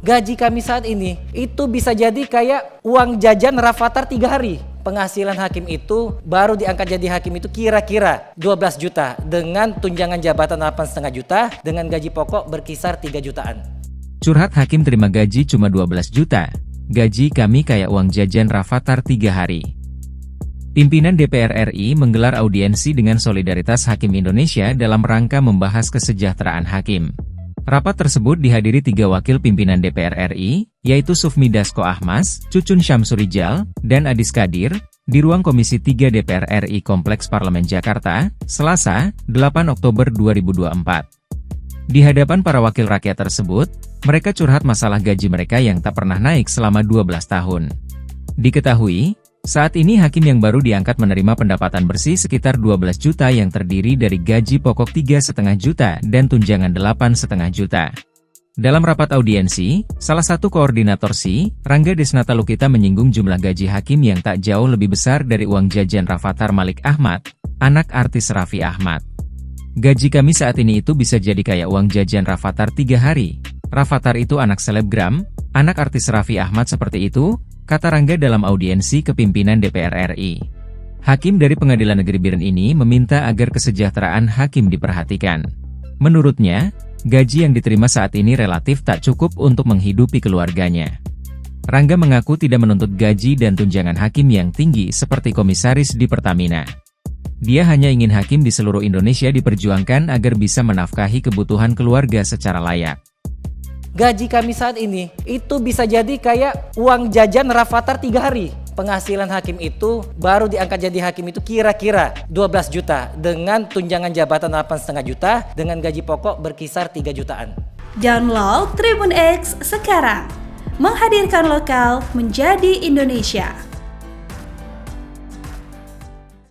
Gaji kami saat ini itu bisa jadi kayak uang jajan Rafathar 3 hari. Penghasilan hakim itu baru diangkat jadi hakim itu kira-kira 12 juta dengan tunjangan jabatan 8,5 juta dengan gaji pokok berkisar 3 jutaan. Curhat hakim terima gaji cuma 12 juta. Gaji kami kayak uang jajan Rafathar 3 hari. Pimpinan DPR RI menggelar audiensi dengan Solidaritas Hakim Indonesia dalam rangka membahas kesejahteraan hakim. Rapat tersebut dihadiri 3 wakil pimpinan DPR RI, yaitu Sufmi Dasko Ahmas, Cucun Syamsurijal, dan Adis Kadir, di ruang Komisi 3 DPR RI Kompleks Parlemen Jakarta, Selasa, 8 Oktober 2024. Di hadapan para wakil rakyat tersebut, mereka curhat masalah gaji mereka yang tak pernah naik selama 12 tahun. Diketahui, saat ini hakim yang baru diangkat menerima pendapatan bersih sekitar 12 juta yang terdiri dari gaji pokok 3,5 juta dan tunjangan 8,5 juta. Dalam rapat audiensi, salah satu koordinator Rangga Desnata Lukita menyinggung jumlah gaji hakim yang tak jauh lebih besar dari uang jajan Rafathar Malik Ahmad, anak artis Raffi Ahmad. Gaji kami saat ini itu bisa jadi kayak uang jajan Rafathar 3 hari. Rafathar itu anak selebgram, anak artis Raffi Ahmad seperti itu, kata Rangga dalam audiensi kepimpinan DPR RI. Hakim dari Pengadilan Negeri Biren ini meminta agar kesejahteraan hakim diperhatikan. Menurutnya, gaji yang diterima saat ini relatif tak cukup untuk menghidupi keluarganya. Rangga mengaku tidak menuntut gaji dan tunjangan hakim yang tinggi seperti komisaris di Pertamina. Dia hanya ingin hakim di seluruh Indonesia diperjuangkan agar bisa menafkahi kebutuhan keluarga secara layak. Gaji kami saat ini itu bisa jadi kayak uang jajan Rafathar 3 hari. Penghasilan hakim itu baru diangkat jadi hakim itu kira-kira 12 juta dengan tunjangan jabatan 8,5 juta dengan gaji pokok berkisar 3 jutaan. Download Tribun X sekarang. Menghadirkan lokal menjadi Indonesia.